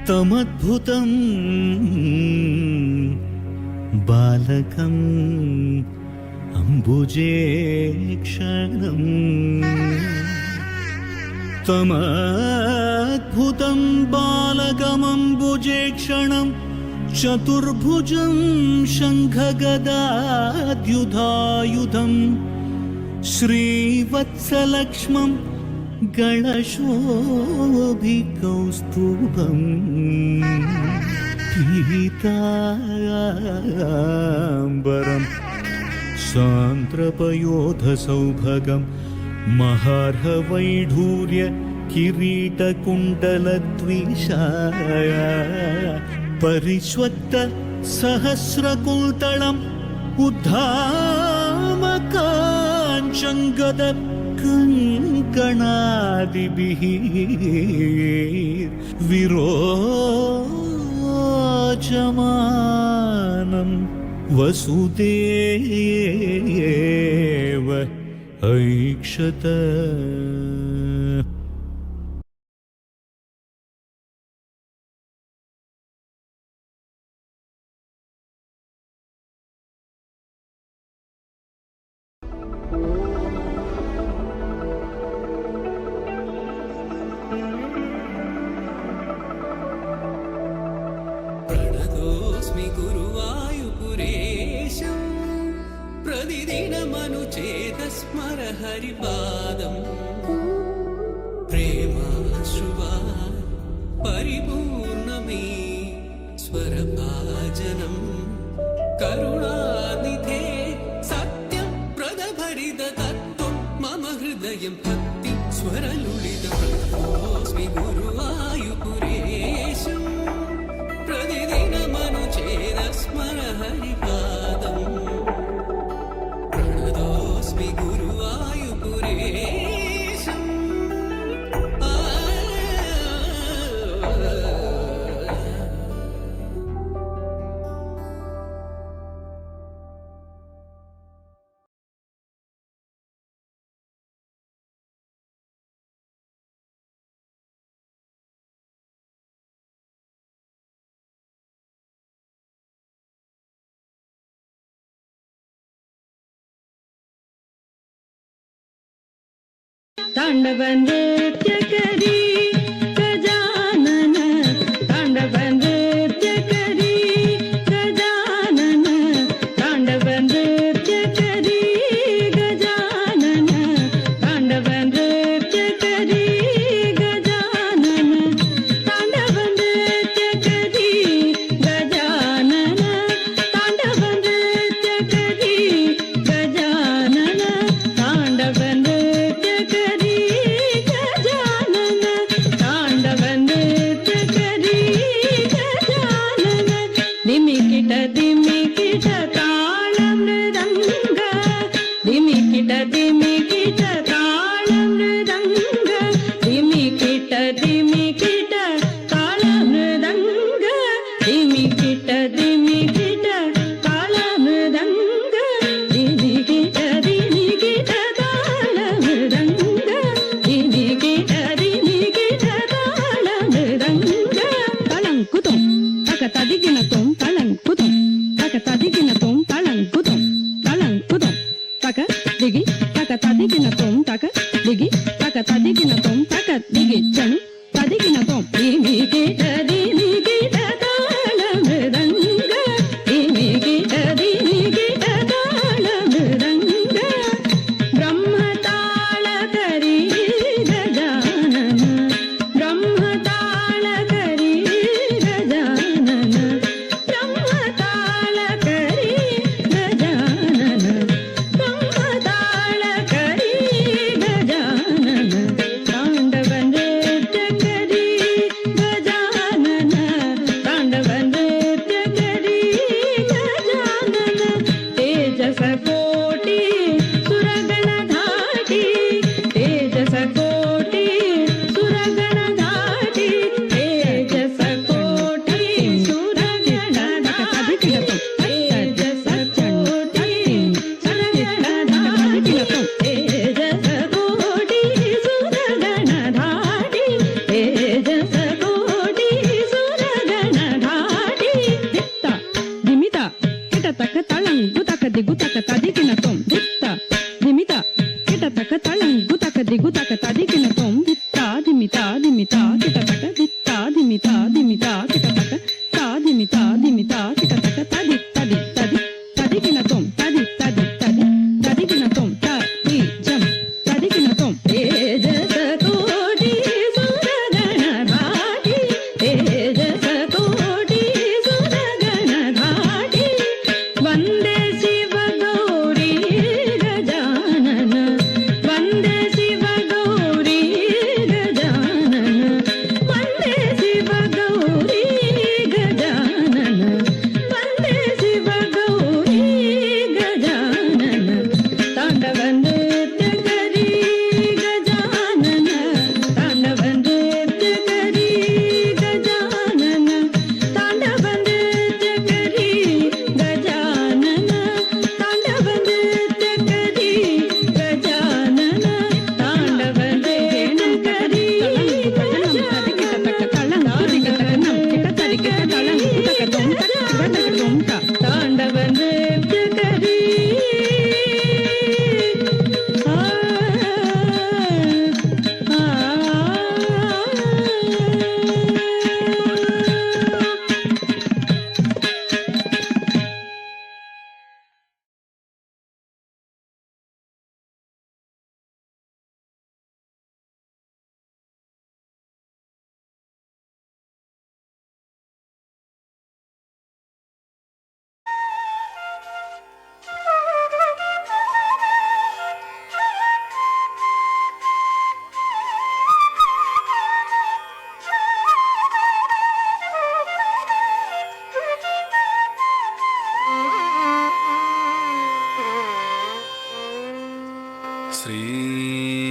तमद्भुतं बालकम् अम्बुजेक्षणम् तमद्भुतं बालकमम्बुजेक्षणं चतुर्भुजं शङ्खगदाद्युधायुधं श्रीवत्सलक्ष्मं गणशोभिकौस्तुभं पीताम्बरं सान्द्रपयोधसौभगं महार्हवैढूर्य किरीटकुण्डलद्विषाय परिष्वक्त सहस्रकुल्तलम् उद्धामकाञ्चङ्गद कङ्कणादिभिः विरोचमानं वसुदेव ऐक्षत। प्रणतोऽस्मि गुरुवायुपुरेशं प्रतिदिनमनुचेतस्मर हरिपादम् प्रेमाश्रुवा परिपूर्णमे स्वरभाजनं करुणानिधे सत्यं प्रदभरिततत्त्वं मम हृदयं भक्ति स्वरलुलितं प्रणतोऽस्मि गुरुवायुपुरेशं प्रतिदिनमनुचेतस्मर हरिपादम् प्रणतोऽस्मि गुरुवायुपुरेशम्। तांडव नृत्य करी गजानन, तांडव नृत्य करी गजानन, तांडव नृत्य करी गजानन, तांडव नृत्य करी गजानन, तांडव नृत्य करी गजानन, तांडव नृत्य करी गजानन, तांडव नृत्य करी गजानन।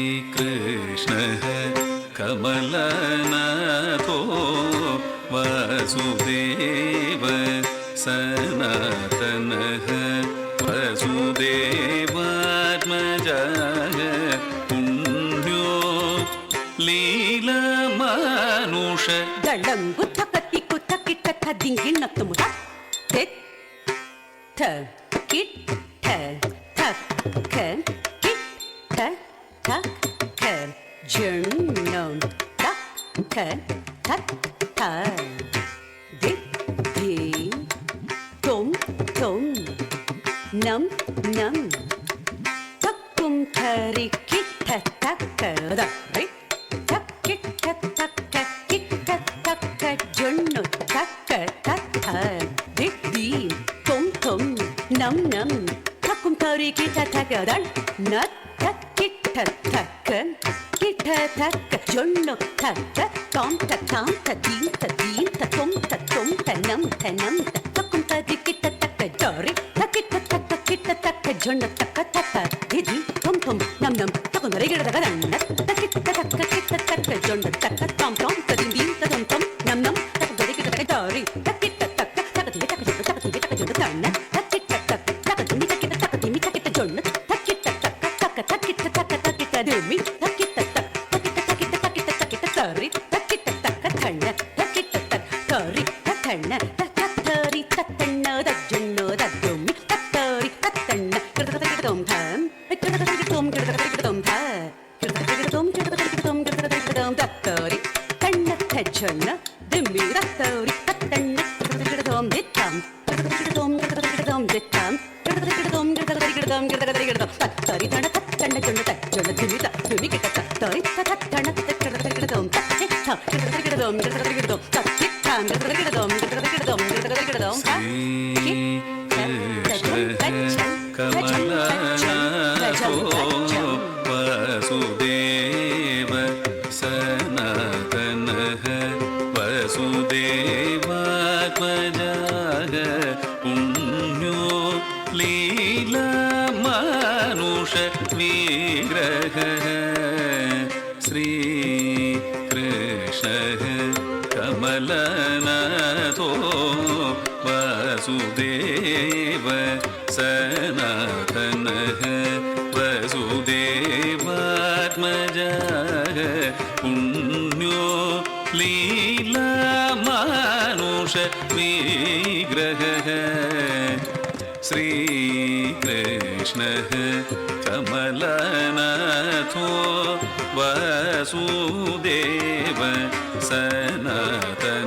श्रीकृष्णः कमलनाथो वासुदेव सनातनः वसुदेवात्मजः पुण्यो लीलामानुष ಗಳಂಗು ತಕತಿ ಕುತಕಿ ತಕ ದಿಂಗಿನ ತುಮುಟ ತೆತ್ ಥ ಕಿಟ್ ಥ ಥಕ್ ಕ ಕಿಟ್ ಥ ಥಕ್ ಕ ಜಣ್ಣಂ ತಕ್ ಕ ಥಕ್ ಥ ದಿ ದಿ ತುಮ್ ತುಮ್ ನಂ ನಂ ತಕ್ಕುಂ ಥರಿ ಕಿಟ್ ಥ ಥಕ್ ಕ ದ ರಿ ಥಕ್ ಕಿಟ್ ಥ ಥಕ್ ಕ ಕಿಟ್ ಥ ಥಕ್ ಕ ಜಣ್ಣು ಥಕ್ ಕ ಥಕ್ ಥ ದಿ ದಿ ತುಮ್ ತುಮ್ ನಂ ನಂ ತಕ್ಕುಂ ಥರಿ ಕಿಟ್ ಥ ಥಕ್ ದ ನತ್ ಥಕ್ ಕಿಟ್ ಥ ಥಕ್ ಕ ಕಿಟ್ ಥ ಥಕ್ ಕ ಜಣ್ಣು ಥಕ್ ಕ ತಾಮ್ ಥ ತಾಮ್ ಥ ದೀಂ ಥ ದೀಂ ಥ ತುಮ್ ಥ ನಂ ಥ ತಕ್ಕುಂ ಥರಿ ಕಿಟ್ ಥ ಥಕ್ ಕ ದರಿ ಥಕ್ ಕಿಟ್ ಥ ಥಕ್ ಕ ಕಿಟ್ ಥ ಥಕ್ ಕ ಜಣ್ಣು ಥಕ್ ಕ ಥಕ್ ಥ ದಿ ದಿ ತುಮ್ ತುಮ್ ನಂ ನಂ ತಕ್ಕುಂ ಥರಿ ಗಿಡದ ಗದಣ್ಣ ಥಕ್ ಕಿಟ್ ಥ ಥಕ್ ಕ ಕಿಟ್ ಥ ಥಕ್ ಕ ಜಣ್ಣು ಥಕ್ ಕ ತಾಮ್ ತಾಮ್ ಥ ದೀಂ ದೀಂ ಥ ತುಮ್ ತುಮ್ ನಂ ನಂ ತಕ್ಕುಂ ಥರಿ ಗಿಡದ ಗದರಿ ಥಕ್ ಕಿಟ್ ಥ ಥಕ್ ಕ ಥಕ್ ದಿ ಥಕ್ ಜಣ್ಣು ಥಕ್ ದಿ ಥಕ್ ಜಣ್ಣು ತಣ್ಣ ಥಕ್ ಕಿಟ್ ಥ ಥಕ್ ಥಕ್ ದಿ ಥಕ್ ಕಿಟ್ ಥಕ್ ದಿ ಮಿ ಥಕ್ ಕಿಟ್ ಜಣ್ಣು ಥಕ್ ಕಿಟ್ ಥ ಥಕ್ ಥಕ್ ಕಿಟ್ ಥ ಥಕ್ ಥಕ್ ಕಿಟ್ ದಿ ಮಿ ಥಕ್ ಕಿಟ್ ಥ ಥಕ್ ಥಕ್ ಕಿಟ್ ಥಕ್ ಕಿಟ್ ಥಕ್ ಕಿಟ್ ಥರಿ ಥಕ್ ಕಿಟ್ ಥ ಥಕ್ ಥಣ್ಣ ಥಕ್ ಕಿಟ್ ಥ ಥಕ್ ಥರಿ ಥಕ್ ಥಣ್ಣ ಥಕ್ ಥರಿ ಥಕ್ ಥಣ್ಣ ದ ಜಣ್ಣು ದ ದುಮ್ಮಿ ಥಕ್ ಥರಿ ಥಕ್ ಥಣ್ಣ ಕಿಟ್ ಥ ಕಿಟ್ ತುಮ್ ಥಮ್ ಕಿಟ್ ಥ ಕಿಟ್ ತುಮ್ ಕಿಟ್ ಥ ಕಿಟ್ ತುಮ್ ಥ ಕಿಟ್ ಥ ಕಿಟ್ ತುಮ್ ಕಿಟ್ ಥ ಕಿಟ್ ತುಮ್ ಕಿಟ್ ಥ ಕಿಟ್ ತುಮ್ ಥಕ್ ಥರಿ ಥಣ್ಣ ಥ ಜಣ್ಣ ದಿಮ್ಮಿ ದ ಥರಿ ಥಕ್ ಥಣ್ಣ ಕಿಟ್ ಥ ಕಿಟ್ ತುಮ್ ದಿ ಥಮ್ ಕಿಟ್ ಥ ಕಿಟ್ ತುಮ್ ಕಿಟ್ ಥ ಕಿಟ್ ತುಮ್ ದಿ ಥಮ್ ಕಿಟ್ ಥ ಕಿಟ್ ತುಮ್ ಕಿಟ್ ಥ ಕಿಟ್ ತುಮ್ ಕಿಟ್ ಥ ಕಿಟ್ ತುಮ್ ಥಕ್ ಥರಿ ಥಣ್ಣ ಥಕ್ ಥಣ್ಣ ಜಣ್ಣ ಥಕ್ ಜಣ್ಣ ದಿಮ್ಮಿ ದ ದಿಮ್ಮಿ ಕಿಟ್ ಥಕ್ ಥರಿ ಥಕ್ ಥಣ್ಣ ಥಕ್ ಕಿಟ್ ಥ ಕಿಟ್ ತುಮ್ ಥಕ್ ಕಿಟ್ ಥ ಕಿಟ್ ಥ ಕಿಟ್ ತುಮ್ ಕಿಟ್ ಥ ಕಿಟ್ ತುಮ್ ಥಕ್ ಕಿಟ್ ಥಮ್ ಕಿಟ್ ಥ ಕಿಟ್ ತುಮ್ ಕಿಟ್ ಥ ಕಿಟ್ ತುಮ್ ಕಿಟ್ ಥ ಕಿಟ್ ತುಮ್ ಥಕ್ कमलनाथो वसुदेव सनातनः वसुदेवात्मजः पुण्यो लीलामानुष विग्रहः श्रीकृष्णः कमलनाथो वसुदेव सनातनः वसुदेवात्मजः पुण्यो लीलामानुष विग्रहः श्रीकृष्णः कमलनाथो वसुदेव सनातनः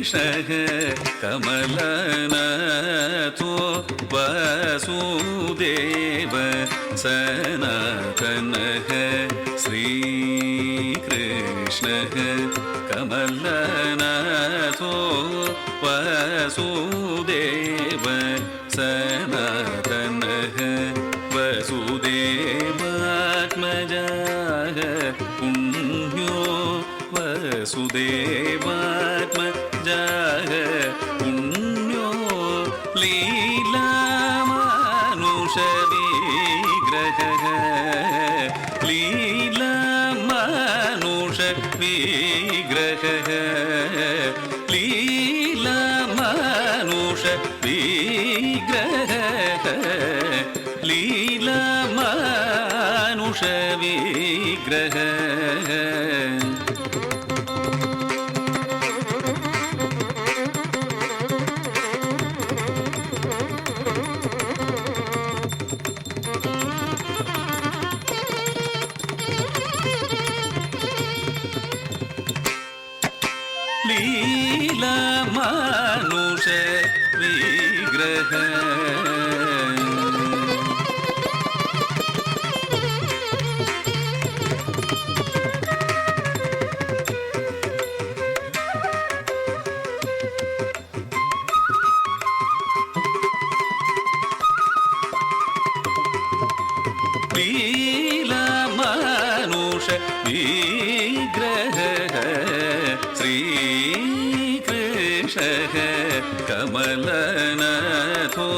श्रीकृष्णः कमलनाथो वासुदेव सनातनः श्रीकृष्णः कमलनाथो वासुदेव सनातनः वसुदेवात्मजाः पुण्यो वसुदेवात्मजाः पुण्यो लीलामानुषविग्रहः लीलामानुषविग्रहः लीलामानुषविग्रहः लीलामानुषविग्रहः लीलामानुष विग्रह लीलामानुष विग्रह श्रीकृष्णः कमलनाथो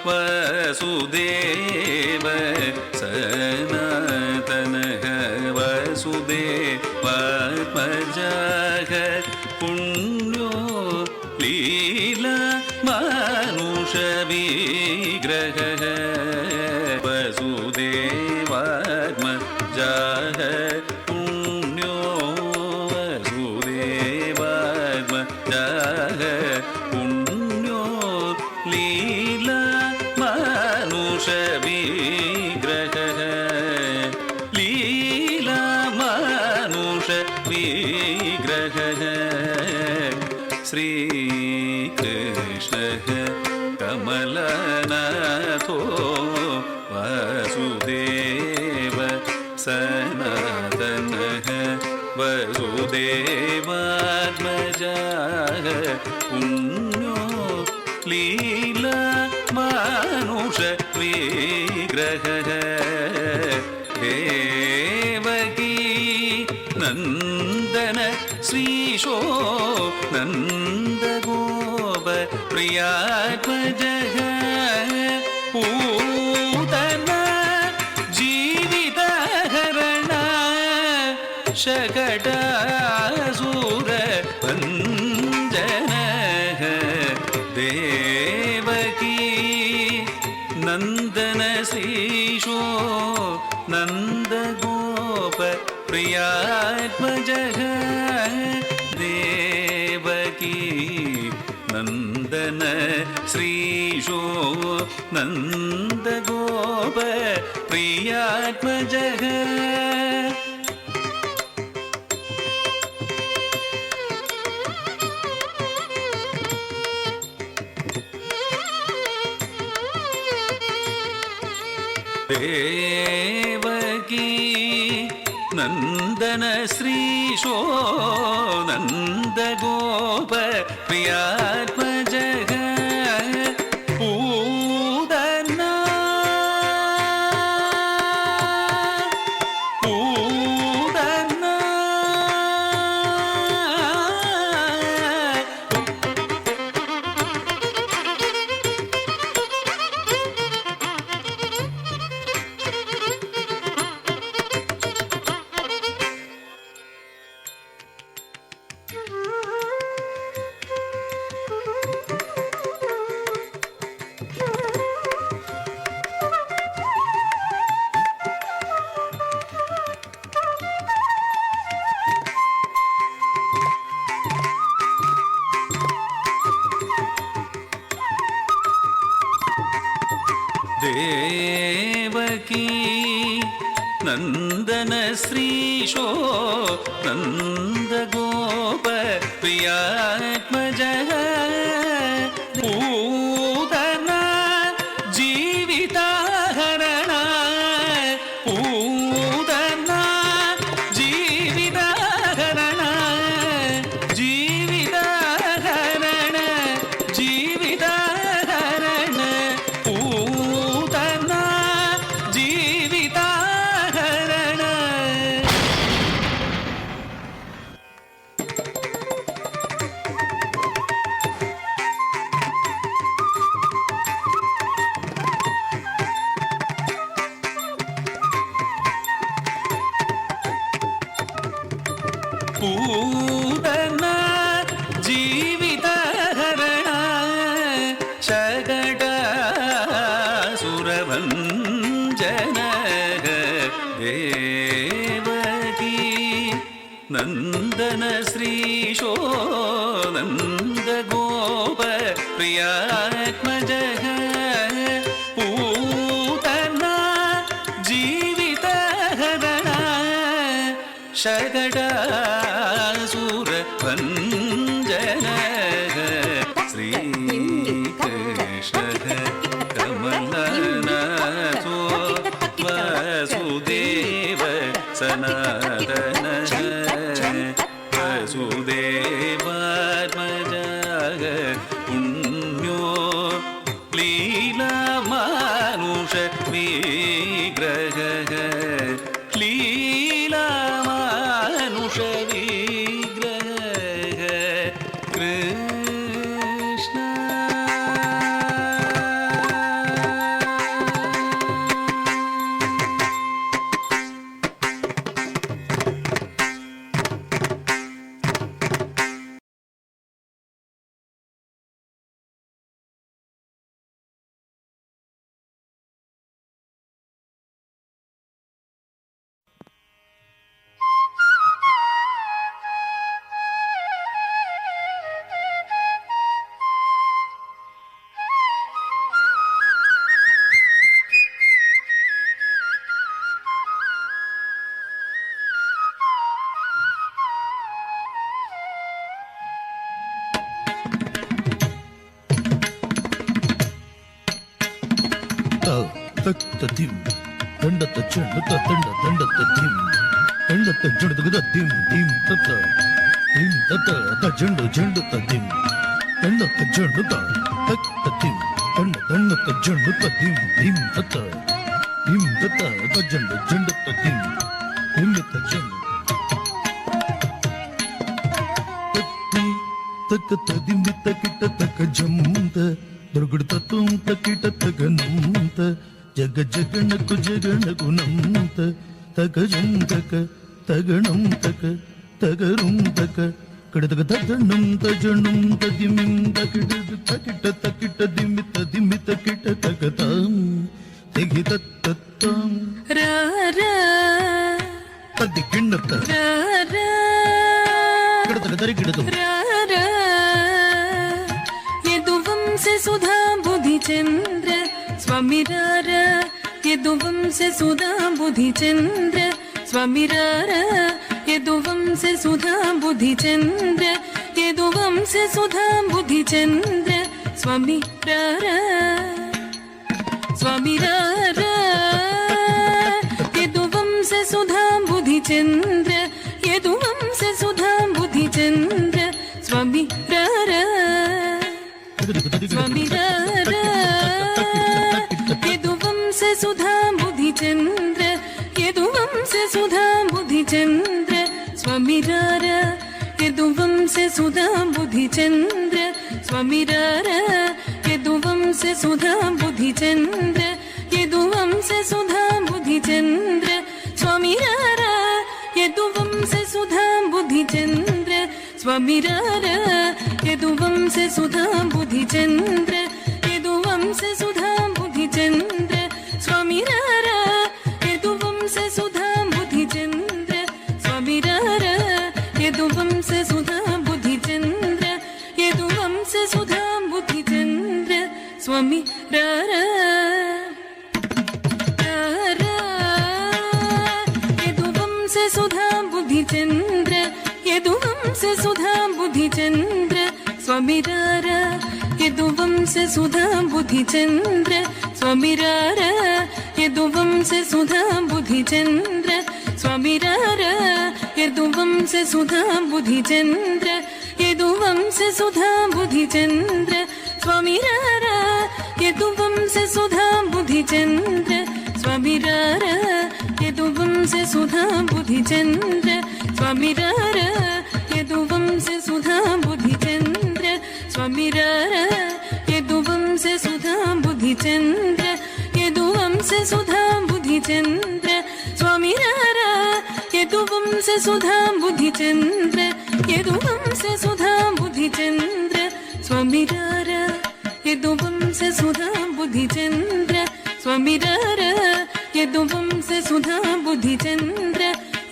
वसुदेव सनातनः वसुदेवात्मजाः पुण्यो लीलामानुषविग्रहः वसुदेवात्मजाः पुण्यो वसुदेवात्मजाः पुण्यो लीलामानुषविग्रहः लीलामानुषविग्रहः श्रीकृष्णः कमलनाथो वासुदेव सनातनः वसुदेवात्मजाः पुण्यो लीलामानुषविग्रहः देवकी नन्दन श्रीशो नन्दगोप प्रियात्मजः पूतन जीवितहरण शकटासुर भञ्जनः देवकी नन्दन श्रीशो नन्दगोप प्रियात्मजः देवकी नन्दन श्रीशो नन्दगोप प्रियात्मजः देवकी नन्दन श्रीशो नन्दगोप प्रियात्मजः पूदन पूदन देवकी नन्दन श्रीशो नन्दगोप प्रियात्मजः वदन श्रीशोनन्द गोप प्रियात्मजः पूतना जीवितहरण शगडासुरभञ्जनः श्रीकृष्णः कमलनाथो वसुदेव सनातनः वसुदेवात्मजः पुण्यो लीलामानुष विग्रहः लीलामानुष विग्रहः Krishna dim dandata chandata dandata dim dandata jandata dim dim tata dim tata ta jandata dim dandata jandata dim dandata jandata dim dim tata ta jandata dim dim tata takata dim takita takajamta durgudtatum takita taganamta జగ జగణకు జగణకు నంత తగజంతక తగణం తక తగరుం తక కడతక తగణం తజణం తదిమిం తకిట తకిట తకిట దిమిత దిమిత కిట తగతాం తెగిత తత్తం రార తది కిండత రార కడతక తరికిడత రార యదువంశ సుధా బుధిచంద్ర స్వామిరార యదువంశ సుధా బుధిచంద్ర స్వామిరార యదువంశ సుధా బుధిచంద్ర యదువంశ సుధా బుధిచంద్ర స్వామిరార స్వామిరార యదువంశ సుధా బుధిచంద్ర యదువంశ సుధా బుధిచంద్ర స్వామిరార స్వామిరార యదువంశ సుధా బుధిచంద్ర యదువంశ సుధా బుధిచంద్ర స్వామిరార యదువంశ సుధా బుధిచంద్ర స్వామిరార యదువంశ సుధా బుధిచంద్ర యదువంశ సుధా బుధిచంద్ర స్వామిరార యదువంశ సుధా బుధిచంద్ర స్వామిరార యదువంశ సుధా బుధిచంద్ర యదువంశ సుధా బుధిచంద్ర స్వామిరార యదువంశ సుధా బుధిచంద్ర స్వామిరార యదువంశ సుధా బుధిచంద్ర యదువంశ సుధా బుధిచంద్ర స్వామిరార యదువంశ సుధా బుధిచంద్ర యదువంశ సుధా బుధిచంద్ర స్వామిరార యదువంశ సుధా బుధిచంద్ర స్వామిరార యదువంశ సుధా బుధిచంద్ర స్వామిరార యదువంశ సుధా బుధిచంద్ర యదువంశ సుధా బుధిచంద్ర స్వామిరార యదువంశ సుధా బుధిచంద్ర స్వామిరార యదువంశ సుధా బుధిచంద్ర స్వామిరార యదువంశ సుధా బుధిచంద్ర స్వామిరార యదువంశ సుధా బుధిచంద్ర యదువంశ సుధా బుధిచంద్ర స్వామిరార యదువంశ సుధా బుధిచంద్ర యదువంశ సుధా బుధిచంద్ర స్వామిరార యదువంశ సుధా బుధిచంద్ర స్వామిరార యదువంశ సుధా బుధిచంద్ర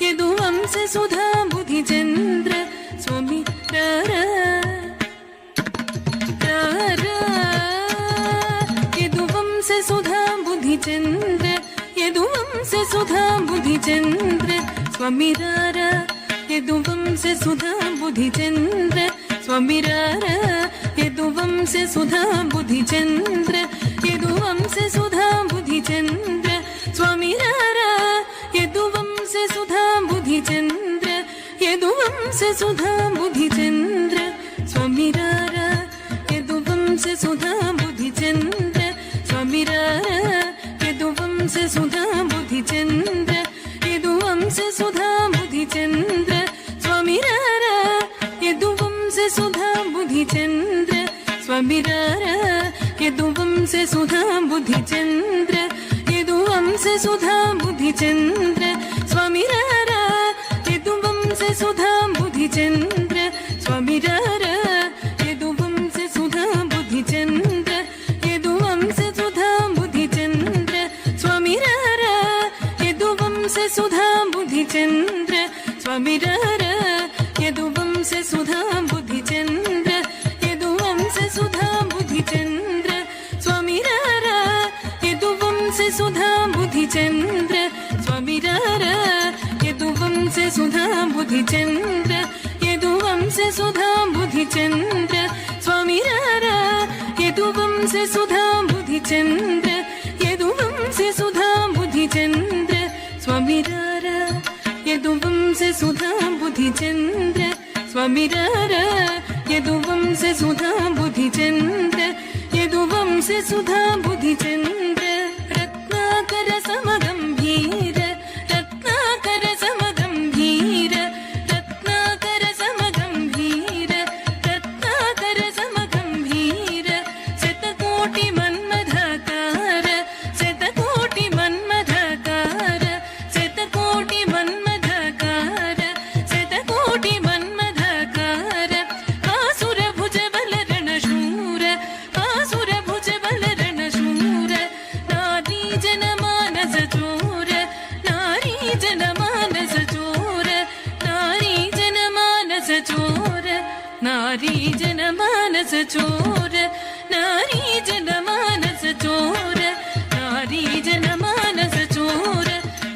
యదువంశ సుధా బుధిచంద్ర सुधा बुद्धिचंद्र यदुवंश सुधा बुद्धिचंद्र स्वामी रारा यदुवंश सुधा बुद्धिचंद्र स्वामी रारा यदुवंश सुधा बुद्धिचंद्र यदुवंश सुधा बुद्धिचंद्र स्वामी रारा यदुवंश सुधा बुद्धिचंद्र यदुवंश सुधा बुद्धिचंद्र स्वामी रारा यदुवंश सुधा बुद्धिचंद्र स्वामी रारा यदुवंश सुधा बुद्धिचंद्र यदुवंश सुधा बुद्धिचंद्र स्वामी रारा यदुवंश सुधा बुद्धिचंद्र स्वामी रारा यदुवंश सुधा बुद्धिचंद्र यदुवंश सुधा बुद्धिचंद्र स्वामी रारा यदुवंश सुधा बुद्धिचंद्र स्वामी रारा यदुवंश सुधा बुद्धिचंद्र यदुवंश सुधा बुद्धिचंद्र स्वामी रारा यदुवंश सुधा बुद्धिचंद्र स्वामी रारा यदुवंश सुधा बुद्धिचंद्र यदुवंश सुधा बुद्धिचंद्र स्वामी रारा यदुवंश सुधा बुद्धिचंद्र स्वामी रारा यदुवंश सुधा बुद्धिचंद्र यदुवंश सुधा बुद्धिचंद्र स्वामी रारा यदुवंश सुधा बुद्धिचंद्र यदुवंश सुधा बुद्धिचंद्र स्वामी रारा यदुवंश सुधा बुद्धिचंद्र स्वामी रारा यदुवंश सुधा बुद्धिचंद्र यदुवंश सुधा बुद्धिचंद्र रत्नाकर समगंभीर रत्नाकर समगंभीर रत्नाकर समगंभीर रत्नाकर समगंभीर शतकोटि मन्मथाकार शतकोटि मन्मथाकार शतकोटि मन्मथाकार शतकोटि मन्मथाकार आसुर भुज बल रणशूर आसुर भुज बल रणशूर नारी जनमानस चोर नारी जनमानस चोर नारी जनमानस चोर नारी जनमानस चोर नारी जनमानस चोर नारी जनमानस चोर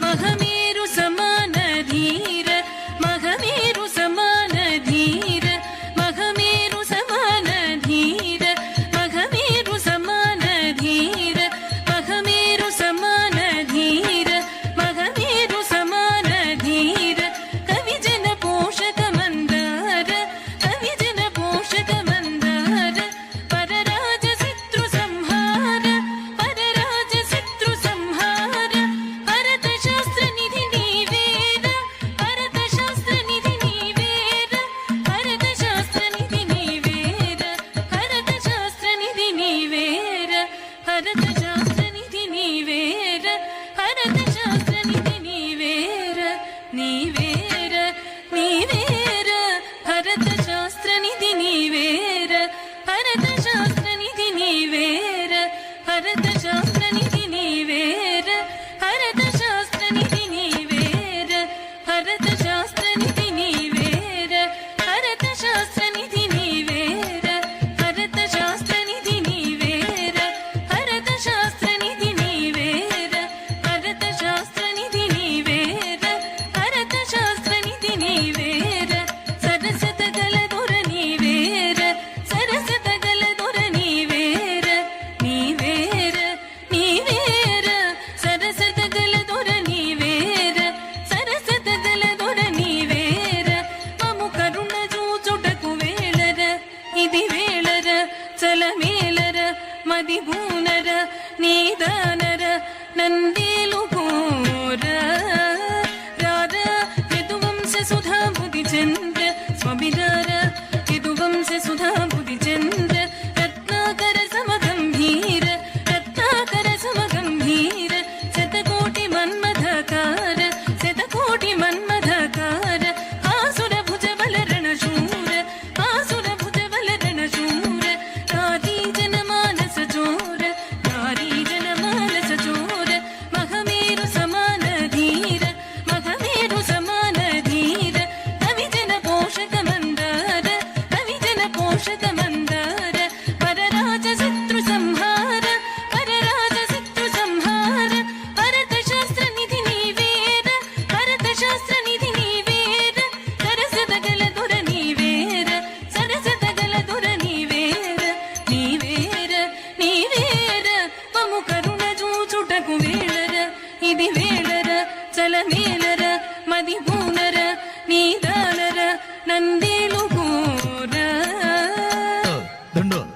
महमेरु समान धीर महमेरु समान धीर महमेरु समान धीर महमेरु समान धीर महमेरु समान धीर महमेरु समान धीर कविजन पोषक मंदार कविजन पोषक मंदार परराज शत्रु संहार परराज शत्रु संहार भरत शास्त्र निधि नीवेर भरत शास्त्र निधि नीवेर भरत शास्त्र निधि नीवेर भरत शास्त्र निधि नीवेर भरत शास्त्र निधि नीवेर भरत शास्त्र निधि नीवेर नीवेर नीवेर भरत शास्त्र निधि नीवेर भरत शास्त्र निधि नीवेर भरत शास्त्र निधि नीवेर भरत शास्त्र निधि नीवेर भरत शास्त्र निधि नीवेर भरत शास्त्र निधि नीवेर भरत शास्त्र निधि नीवेर भरत शास्त्र निधि नीवेर भरत शास्त्र निधि नीवेर भरत शास्त्र निधि नीवेर सरसत गल दुर नीवेर सरसत गल दुर नीवेर नीवेर नीवेर सरसत गल दुर नीवेर सरसत गल दुर नीवेर ममु करुण जूचुटकु वेळर इदि वेळर चलमेलर मदिभूनर नीदानर नन्देलु घोर रार यदुवंश सुधा बुद्धिचंद्र स्वामी रारा यदुवंश सुधा बुद्धिचंद्र रत्नाकर समगंभीर रत्नाकर समगंभीर शतकोटि मन्मथाकार शतकोटि मन्मथाकार आसुर भुज बल रणशूर आसुर भुज बल रणशूर नारी जनमानस चोर नारी जनमानस चोर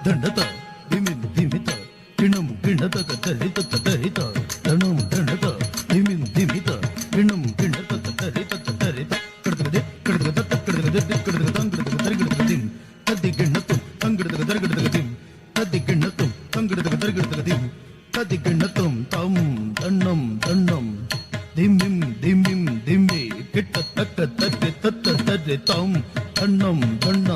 ದಂಡತ ದಿಮಿನ್ ದಿಮಿತ ಕಿಣಂ ಕಿಣತಕ ತರಿತ ತರಿತ ತಣಂ ದಂಡತ ದಿಮಿನ್ ದಿಮಿತ ಕಿಣಂ ಕಿಣತಕ ತರಿತ ತರಿತ ಕಡತಗದೆ ಕಡತಗದ ಕಡತಗದೆ ಕಡತಗದ ತಂಗಡತಗ ತರಿಗಡತಗ ದಿಂ ತದ್ದಿ ಕಿಣ್ಣತ್ತು ತಂಗಡತಗ ತರಿಗಡತಗ ದಿಂ ತದ್ದಿ ಕಿಣ್ಣತ್ತು ತಂಗಡತಗ ತರಿಗಡತಗ ದಿಂ ತದ್ದಿ ಕಿಣ್ಣತ್ತು ತಂ ತಣ್ಣಂ ತಣ್ಣಂ ದಿಮ್ಮಿಂ ದಿಮ್ಮಿಂ ದಿಮ್ಮಿ ಕಿಟ್ಟ ತಕ್ಕ ತಕ್ಕೆ ತತ್ತ ತರ್ರೆ ತಂ ತಣ್ಣಂ ತಣ್ಣ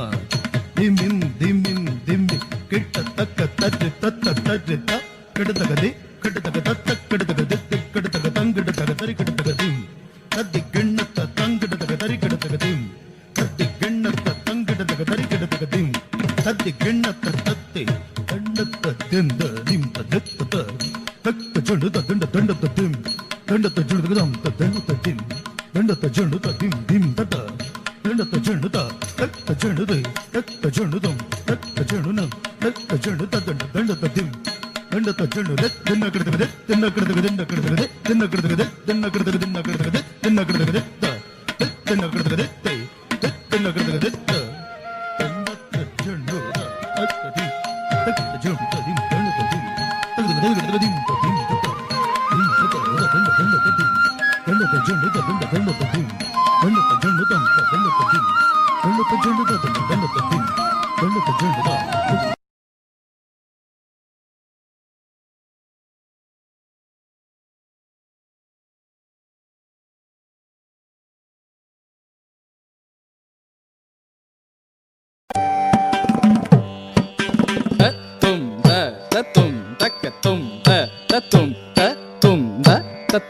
ದಿಮ್ಮಿಂ ದಿಮ್ಮಿಂ ದಿಮ್ಮಿ ಕಿಟ್ಟ ತಕ್ಕ ತರ್ರೆ ತತ್ತ ತರ್ರೆ ತ ಕಡತಗದೆ ಕಡತಗ ತತ್ತ ಕಡತಗದೆ ಕಡತಗ ತಂಗಡತಗ ತರಿಗಡತಗ ದಿಂ ತದ್ದಿ ಕಿಣ್ಣತ್ತ ತಂಗಡತಗ ತರಿಗಡತಗ ದಿಂ ತದ್ದಿ ಕಿಣ್ಣತ್ತ ತಂಗಡತಗ ತರಿಗಡತಗ ದಿಂ ತದ್ದಿ ಕಿಣ್ಣತ್ತ ತತ್ತೆ ದಂಡತ್ತ ದಿಂದ ನಿಂತ ದತ್ತ ತಕ್ಕ ಜಂಡದ ದಂಡ ದಂಡದ ದಿಂ ದಂಡತ ಜಂಡದ ದಂತ ದಂಡತ ದಿಂ ದಂಡತ ಜಂಡದ ದಿಂ ದಿಂ ತತ ದಂಡತ ಜಂಡದ ತಕ್ಕ ಜಂಡದ ತಕ್ಕ ಜಂಡದಂ ತಕ್ಕ ಜಂಡನ ತಕ್ಕ ಜಂಡದ ದಂಡ ದಂಡತ ದಿಂ ದಂಡತ ಜಂಡದ ದಿನ ಕಡದಗದೆ ದಿನ ಕಡದಗದೆ ದಿನ ಕಡದಗದೆ ದಿನ ಕಡದಗದೆ ದಿನ ಕಡದಗದೆ ದಿನ ಕಡದಗದೆ ದಿನ ಕಡದಗದೆ ದಿನ ಕಡದಗದೆ ದಿನ ಕಡದಗದೆ ದಂಡತ ಜಂಡದ ತಕ್ಕ ದಿಂ ತಕ್ಕ ಜಂಡದ ದಿಂ ದಂಡತ ದಿಂ ತಕ್ಕ ದಿಂ ದಿಂ ತತ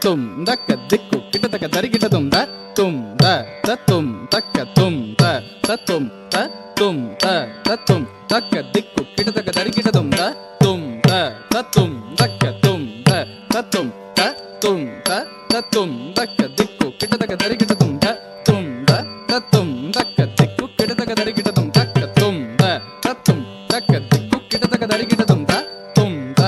ತುಂ ದಕ್ಕ ದಿಕ್ಕು ಕಿಟತಕ ದರಿಗಿಟ ತುಂ ದ ತುಂ ದ ತುಂ ತಕ್ಕ ತುಂ ದ ತುಂ ತ ತುಂ ತ ತುಂ ತಕ್ಕ ದಿಕ್ಕು ಕಿಟತಕ ದರಿಗಿಟ ತುಂ ದ ತುಂ ದ ತುಂ ದಕ್ಕ ತುಂ ದ ತುಂ ತ ತುಂ ತ ತುಂ ದಕ್ಕ ದಿಕ್ಕು ಕಿಟತಕ ದರಿಗಿಟ ತುಂ ದ ತುಂ ದ ತುಂ ದಕ್ಕ ದಿಕ್ಕು ಕಿಟತಕ ದರಿಗಿಟ ತುಂ ತಕ್ಕ ತುಂ ದ ತುಂ ದಕ್ಕ ದಿಕ್ಕು ಕಿಟತಕ ದರಿಗಿಟ ತುಂ ದ ತುಂ ದ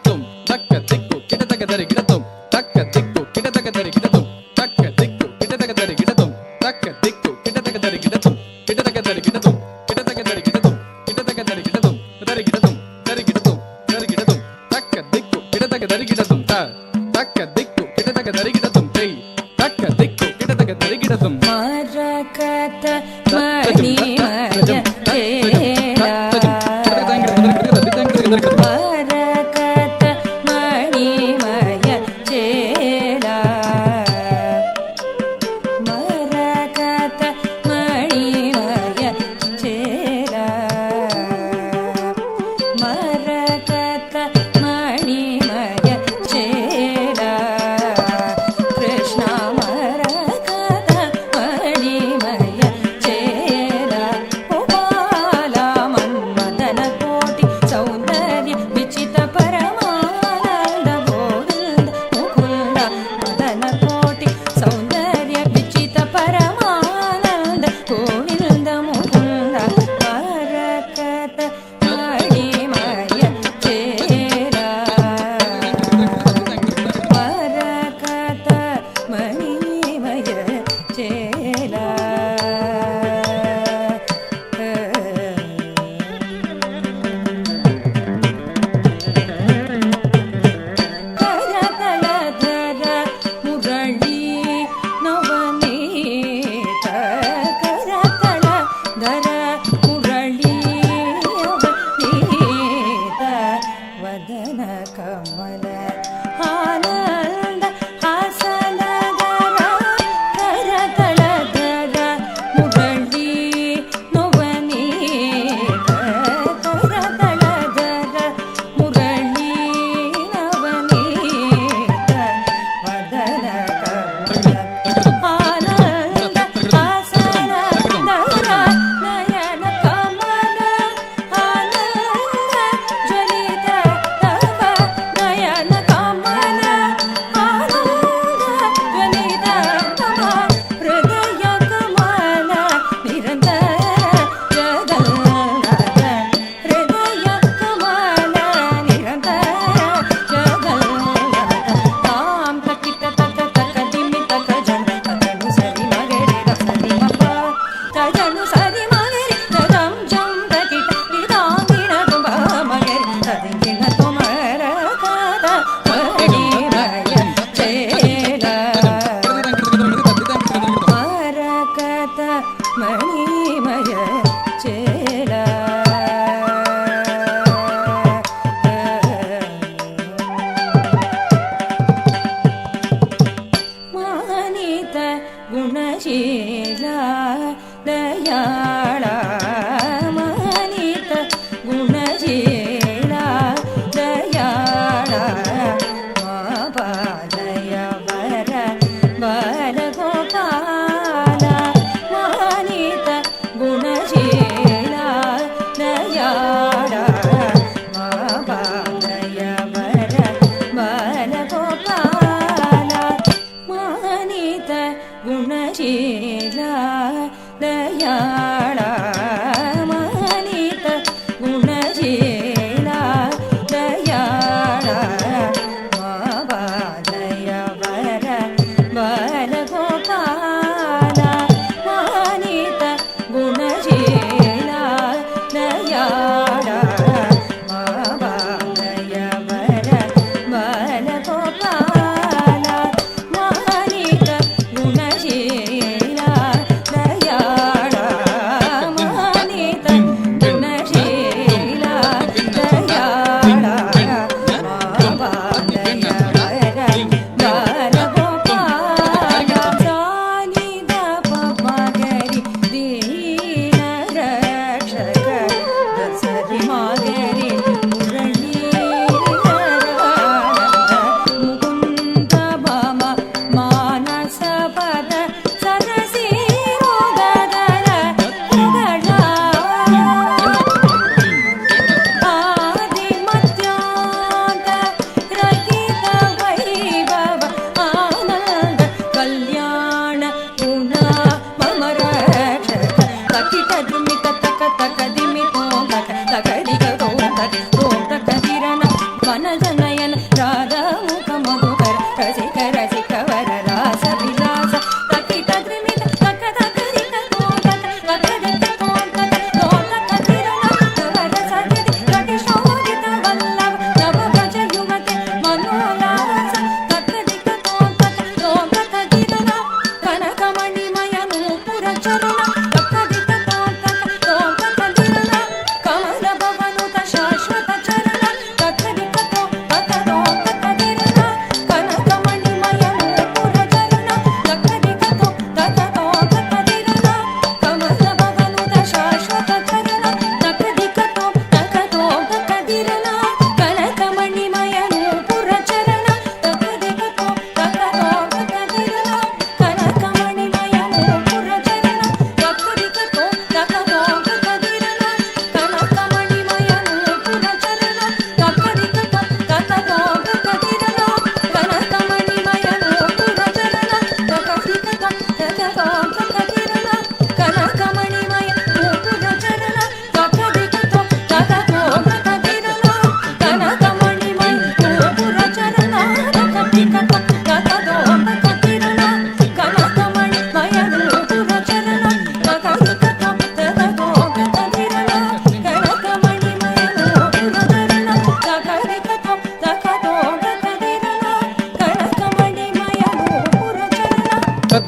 ತುಂ ದಕ್ಕ ದಿಕ್ಕು ಕಿಟತಕ ದರಿಗಿಟ ತುಂ ತಕ್ಕ ದಿಕ್ಕು ಕಿಟತಕ ದರಿಗಿಟ ತುಂ ತಕ್ಕ ದಿಕ್ಕು ಕಿಟತಕ ದರಿಗಿಟ ತುಂ ತಕ್ಕ ದಿಕ್ಕು ಕಿಟತಕ ದರಿಗಿಟ ತುಂ ಕಿಟತಕ ದರಿಗಿಟ ತುಂ ಕಿಟತಕ ದರಿಗಿಟ ತುಂ ಕಿಟತಕ ದರಿಗಿಟ ತುಂ ದರಿಗಿಟ ತುಂ ದರಿಗಿಟ ತುಂ ದರಿಗಿಟ ತುಂ ತಕ್ಕ ದಿಕ್ಕು ಕಿಟತಕ ದರಿಗಿಟ ತುಂ ತಕ್ಕ ದಿಕ್ಕು ಕಿಟತಕ ದರಿಗಿಟ ತುಂ ತೈ ತಕ್ಕ ದಿಕ್ಕು ಕಿಟತಕ ದರಿಗಿಟ ತುಂ ಮರಕತ ಮಣಿಮಯ ಮರಕತ ಮಣಿಮಯ ಚೇಲ ಮರಕತ ಮಣಿಮಯ ಚೇಲ ಮರಕತ ಮಣಿಮಯ ಚೇಲ ಕೃಷ್ಣ ಮರಕತ ಮಣಿಮಯ ಚೇಲ ಉಪಾಲ ಮನ್ಮದನ ಕೋಟಿ ಸೌಂದರ್ಯ ವಿಚಿತ ಪರಮಾನಂದ ಗೋವಿಂದ ಮುಕುಂದ ಮದನ ಕೋಟಿ ಸೌಂದರ್ಯ ವಿಚಿತ ಪರಮಾನಂದ ಗೋವಿಂದ ಮುಕುಂದ ಮರಕತ ಮಣಿಮಯ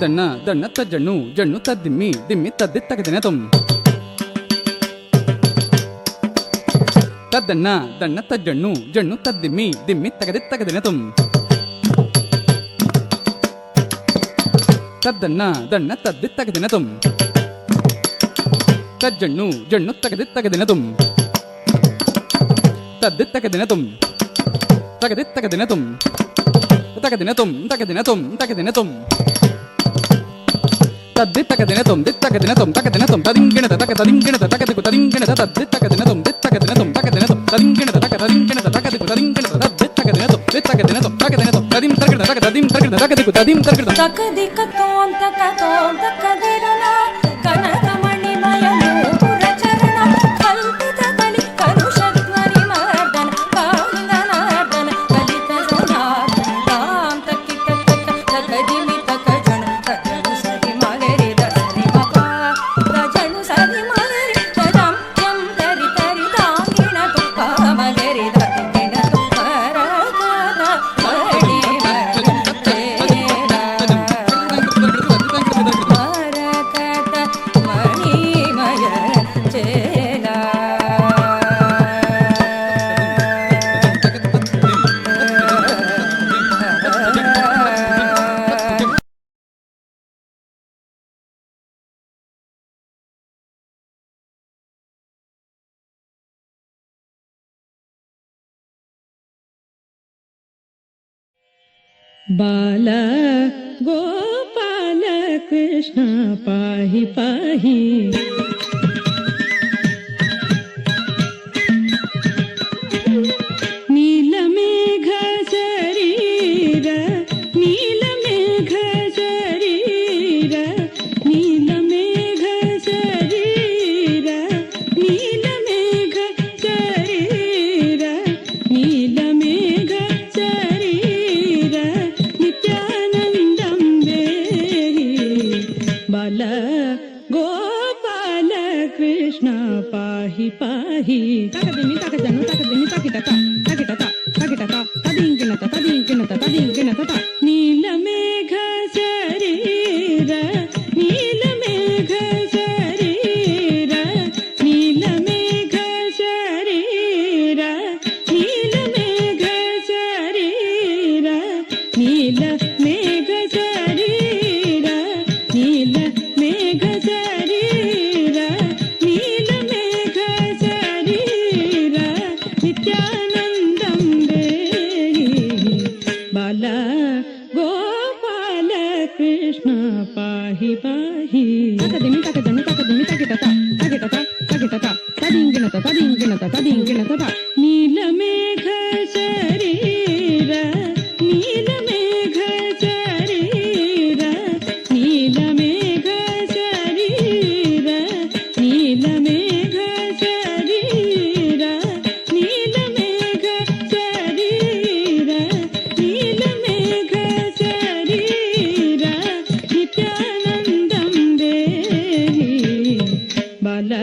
ತದ್ದಣ್ಣ ದಣ್ಣ ತಜ್ಜಣ್ಣು ಜಣ್ಣು ತದ್ದಿಮ್ಮಿ ದಿಮ್ಮಿ ತದ್ದಿ ತಗದಿನ ತುಂ ತದ್ದಣ್ಣ ದಣ್ಣ ತಜ್ಜಣ್ಣು ಜಣ್ಣು ತದ್ದಿಮ್ಮಿ ದಿಮ್ಮಿ ತಗದಿ ತಗದಿನ ತುಂ ತದ್ದಣ್ಣ ದಣ್ಣ ತದ್ದಿ ತಗದಿನ ತುಂ ತಜ್ಜಣ್ಣು ಜಣ್ಣು ತಗದಿ ತಗದಿನ ತುಂ ತದ್ದಿ ತಗದಿನ ತುಂ ತಗದಿ ತಗದಿನ ತುಂ ತಗದಿನ ತುಂ ತಗದಿನ ತುಂ ತಗದಿನ ತುಂ ತದ್ದಿ ತಗದಿನ ತುಂ ದಿತ್ತಗದಿನ ತುಂ ತಗದಿನ ತುಂ ತದಿಂಗಿಣದ ತಗ ತದಿಂಗಿಣದ ತಗದಿಕು ತದಿಂಗಿಣದ ತದ್ದಿ ತಗದಿನ ತುಂ ದಿತ್ತಗದಿನ ತುಂ ತಗದಿನ ತುಂ ತದಿಂಗಿಣದ ತಗ ತದಿಂಗಿಣದ ತಗದಿಕು ತದಿಂಗಿಣದ ತದ್ದಿ ತಗದಿನ ತುಂ ದಿತ್ತಗದಿನ ತುಂ ತಗದಿನ ತುಂ ತದಿಂ ತಗದಿನ ತಗ ತದಿಂ ತಗದಿನ ತಗದಿಕು ತದಿಂ ತಗದಿನ ತಕದಿಕ ತೋಂತ ಕದಿರನ ಕನಕಮಣಿ ಮಯನೂಪುರ ಚರಣ ಕಲ್ಪಿತ ಕಲಿ ಕಲುಷಧ್ವನಿ ಮರ್ದನ ಕಾಂಗನಾರ್ದನ ಕಲಿತ ಸನಾರ್ದನ ತಾಂ ತಕ್ಕಿಟ ತಕದಿಮಿ ತಕಜಣ ತಜನು ಸರಿ ಮಗರಿ ದಸರಿ ಮಪ ತಜನು ಸರಿ ಮಗರಿ ತಜಂ ಜಂ ತರಿ ತರಿ ತಾಂಗಿಣ ತುಪ್ಪ ಮಗರಿ ದಂಗಿಣ ತುಪ್ಪರ ಕಾದ ಮಡಿ ಬಾಲ ಗೋಪಾಲ ಕೃಷ್ಣ ಪಾಹಿ ಪಾಹಿ ನೀಲಮೇಘ ಶರೀರ ನೀಲಮೇಘ ಶರೀರ ನೀಲಮೇಘ ಶರೀರ ನೀಲಮೇಘ ಶರೀರ ನೀಲಮೇಘ ಶರೀರ ನಿತ್ಯಾನಂದಂ ದೇಹಿ ಬಾಲ ಗೋಪಾಲ ಕೃಷ್ಣ ಪಾಹಿ ಪಾಹಿ ತಕದಿನಿ ತಕಜನು ತಕದಿನಿ ತಕಿಟತ ತಕಿಟತ ತಕಿಟತ ತದಿಂಗಿಣತ ತದಿಂಗಿಣತ ತದಿಂಗಿಣತ ನೀಲಮೇಘ ಶರೀರ ನೀಲಮೇಘ ಶರೀರ ನೀಲಮೇಘ ಶರೀರ ನೀಲಮೇಘ ಶರೀರ ನೀಲಮೇಘ ಶರೀರ ನೀಲಮೇಘ ಶರೀರ ನೀಲಮೇಘ ಶರೀರ ನಿತ್ಯಾನಂದಂ ದೇಹಿ ಬಾಲ ಗೋಪಾಲ ಕೃಷ್ಣ ಪಾಹಿ ಪಾಹಿ ತಕದಿನಿ ತಕದನು ತಕದಿನಿ ತಕಿಟತ ತಕಿಟತ ತಕಿಟತ ತದಿಂಗಿಣತ ತದಿಂಗಿಣತ ತದಿಂಗಿಣತ ನೀಲಮೇಘ ಶರೀರ ನೀಲಮೇಘ ಶರೀರ ನೀಲಮೇಘ ಶರೀರ ನೀಲಮೇಘ ಶರೀರ ನೀಲಮೇಘ ಶರೀರ ನೀಲಮೇಘ ಶರೀರ ನಿತ್ಯಾನಂದಂ ದೇಹಿ ಬಾಲ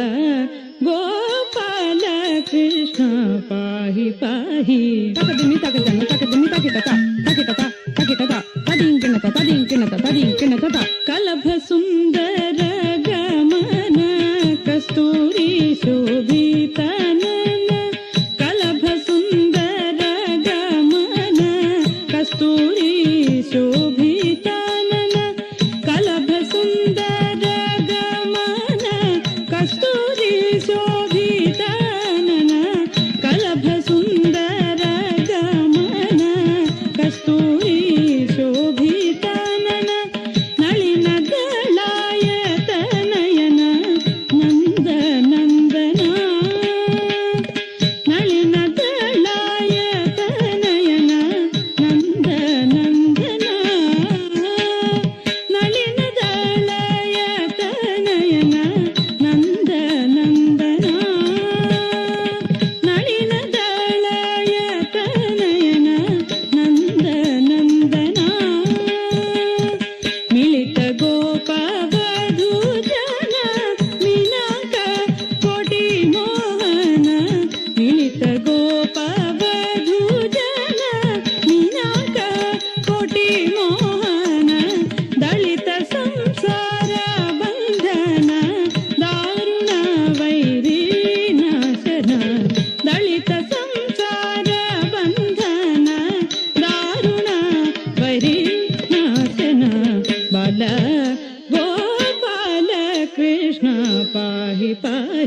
ಗೋಪಾಲ ಕೃಷ್ಣ ಪಾಹಿ ಪಾಹಿ ತಕದಿನಿ ತಕಜನು ತಕದಿನಿ ತಕಿಟತ ತಕಿಟತ ತಕಿಟತ ತದಿಂಗಿಣತ ತದಿಂಗಿಣತ ತದಿಂಗಿಣತ ಕಲಭ ಸುಂದರ ಗಮನ ಕಸ್ತೂರಿ ಶೋಭಿತನನ ಕಲಭ ಸುಂದರ ಗಮನ ಕಸ್ತೂರಿ ಶೋಭಿತನನ ಕಲಭ ಸುಂದರ ಗಮನ ಕಸ್ತೂರಿ ಶೋಭಿತನನ ಕಲಭ ಸುಂದರ ಗಮನ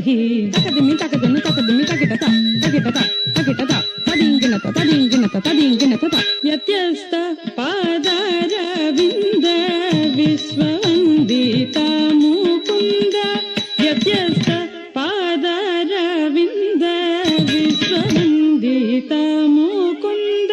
ಪಾಹಿ ತಕದಿಮ್ಮಿ ತಕದನ್ನು ತಕದಿಮ್ಮಿ ತಕಿಟತ ತಕಿಟತ ತಕಿಟತ ತದಿಂಗಿಣತ ತದಿಂಗಿಣತ ತದಿಂಗಿಣತ ಯತ್ಯಸ್ತ ಪಾದಾರವಿಂದ ವಿಶ್ವವಂದಿತ ಮುಕುಂದ ಯತ್ಯಸ್ತ ಪಾದಾರವಿಂದ ವಿಶ್ವವಂದಿತ ಮುಕುಂದ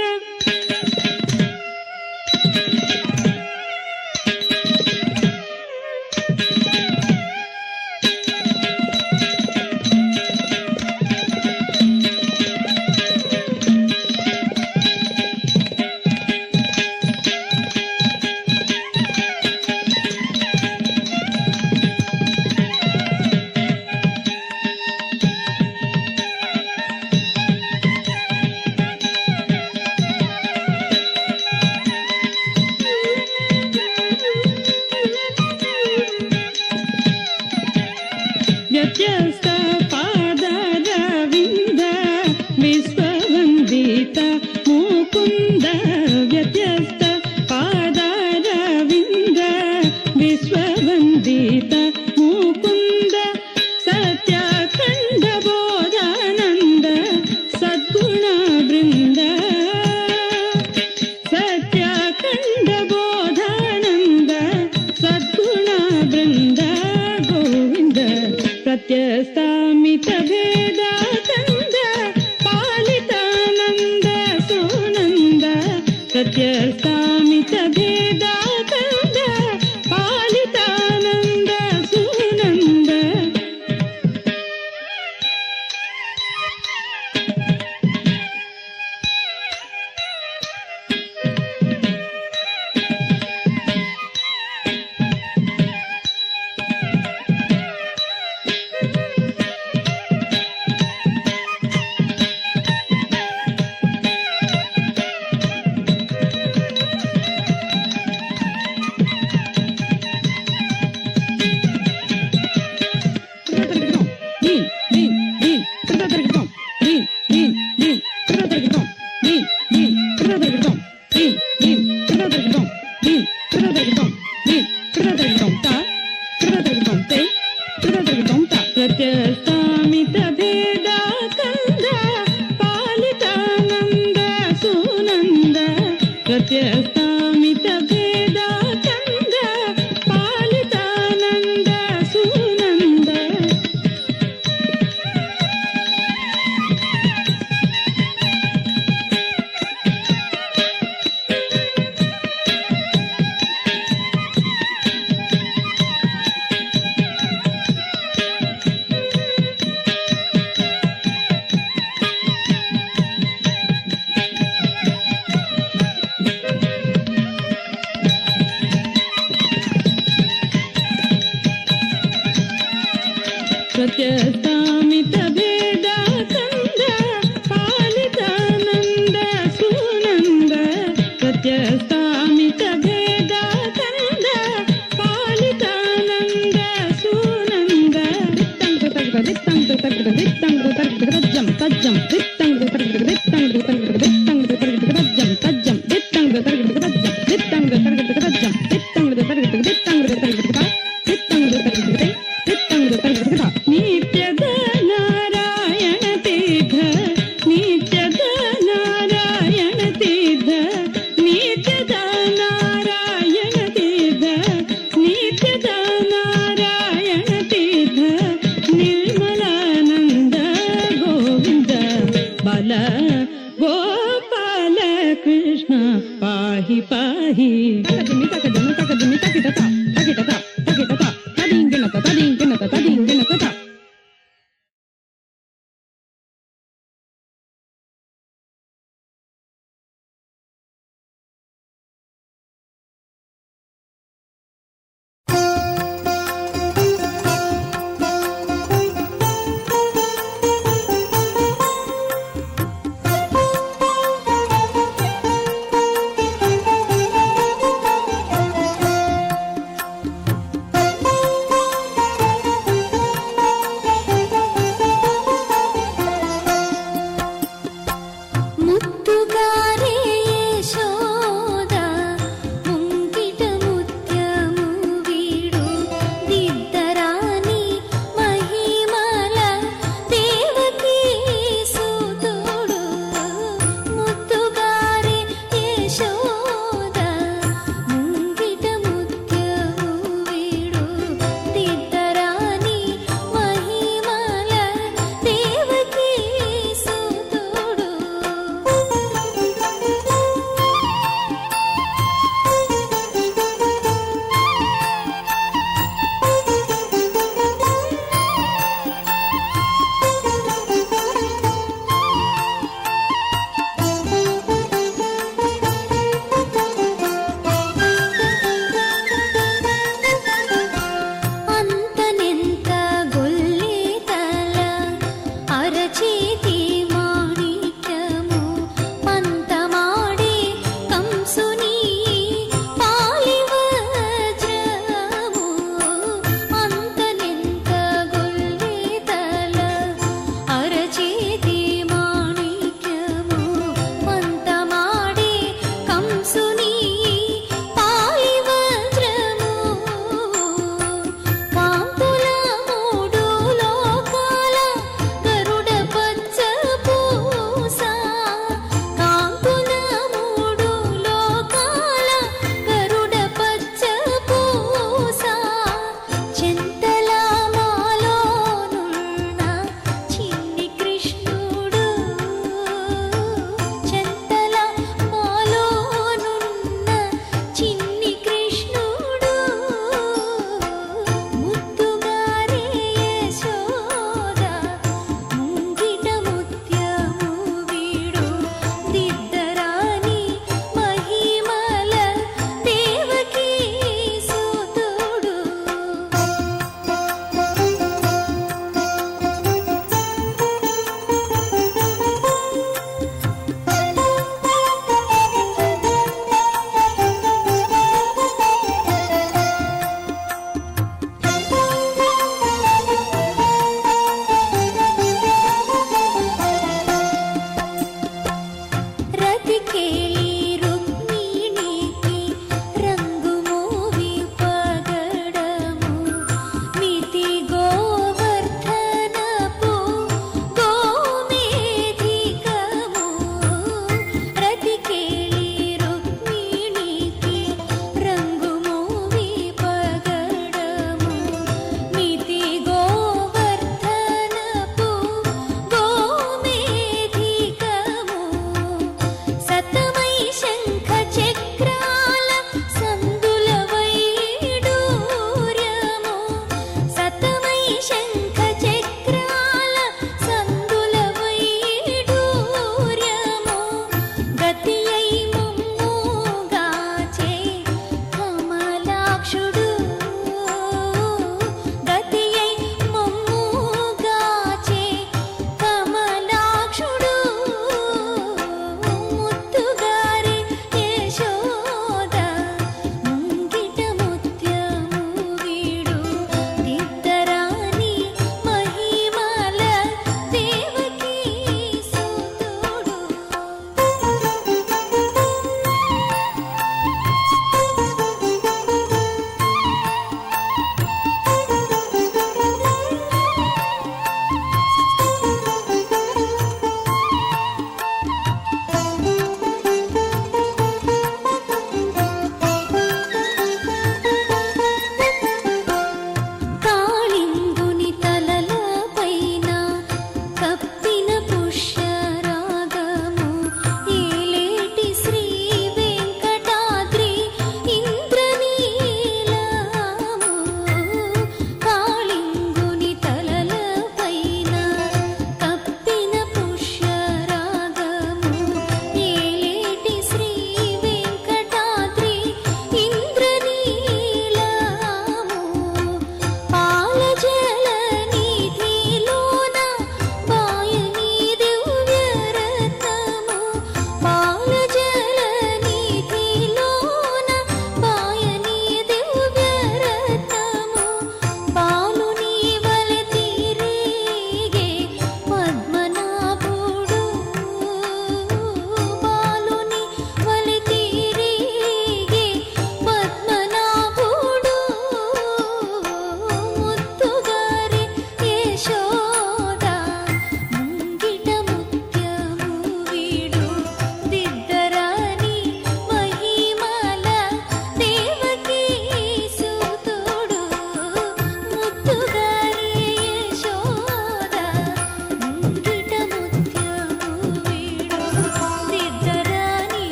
ವ್ಯತ್ಯಸ್ತ ಪಾದಾರವಿಂದ ವಿಶ್ವವಂದಿತ ಮುಕುಂದ ವ್ಯತ್ಯಸ್ತ ಪಾದಾರವಿಂದ ವಿಶ್ವವಂದಿತ ಮುಕುಂದ ಸತ್ಯಖಂಡ ಬೋಧಾನಂದ ಸದ್ಗುಣ ಬೃಂದ ಸತ್ಯಖಂಡ ಬೋಧಾನಂದ ಸದ್ಗುಣ ಬೃಂದ ಗೋವಿಂದ ಪ್ರತ್ಯಸ್ತಾಮಿತ ಭೇದ ಕಂದ ಪಾಲಿತಾನಂದ ಸುನಂದ ಪ್ರತ್ಯಸ್ತಾಮಿತ ಭೇದ ಕಂದ ಪಾಲಿತಾನಂದ ಸುನಂದ ಪ್ರತ್ಯಸ್ತಾಮಿತ ಭೇದ ಕಂದ ಪಾಲಿತಾನಂದ ಸುನಂದ ಪ್ರತ್ಯಸ್ತಾಮಿತ ಭೇದ ಕಂದ ಪಾಲಿತಾನಂದ ಸುನಂದ ಪ್ರತ್ಯಸ್ತಾಮಿತ ಭೇದ ಕಂದ ಪಾಲಿತಾನಂದ ಸುನಂದ ಪ್ರತ್ಯಸ್ತಾಮಿತ ಭೇದ ಕಂದ ಪಾಲಿತಾನಂದ ಸುನಂದ ದಿತ್ತಂಗ ತಗ್ಗದ ದಿತ್ತಂಗ ತಗ್ಗದ ತಜ್ಜಂ ತಜ್ಜಂ ದಿತ್ತಂಗ ತಗ್ಗದ ದಿತ್ತಂಗ ತಗ್ಗದ ದಿತ್ತಂಗ ತಗ್ಗದ ತಜ್ಜಂ ತಜ್ಜಂ ದಿತ್ತಂಗ ತಗ್ಗದ ತಜ್ಜಂ ದಿತ್ತಂಗ ತಗ್ಗದ ತಜ್ಜಂ ದಿತ್ತಂಗ ತಗ್ಗದ ದಿತ್ತಂಗ ತಗ್ಗದ ದಿತ್ತಂಗ ತಗ್ಗದ ದಿತ್ತಂಗ ತಗ್ಗದ ನಿತ್ಯದ ನಾರಾಯಣ ತೀರ್ಥ ನಿತ್ಯದ ನಾರಾಯಣ ತೀರ್ಥ ನಿತ್ಯದ ನಾರಾಯಣ ತೀರ್ಥ ನಿತ್ಯದ ನಾರಾಯಣ ತೀರ್ಥ ನಿರ್ಮಲಾನಂದ ಗೋವಿಂದ ಬಲ ಗೋಪಾಲ ಕೃಷ್ಣ ಪಾಹಿ ಪಾಹಿ ತಕದಿಮಿ ತಕದನು ತಕದಿಮಿ ತಕಿಟತ ತಕಿಟತ ತಕಿಟತ ತದಿಂಗಿಣತ ತದಿಂಗಿಣತ ತದಿಂಗಿಣತ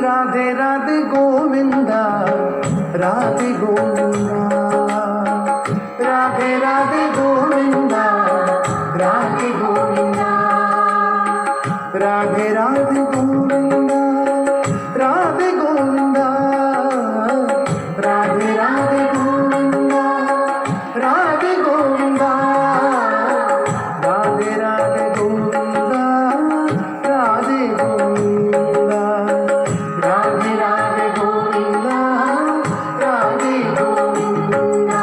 राधे राधे गोविंदा राधे गोविंदा राधे राधे गोविंदा राधे गोविंदा राधे राधे गोविंदा राधे गोविंदा राधे राधे गोविंदा राधे गोविंदा राधे राधे गोविंदा राधे गोविंदा राधे राधे गोविंदा राधे गोविंदा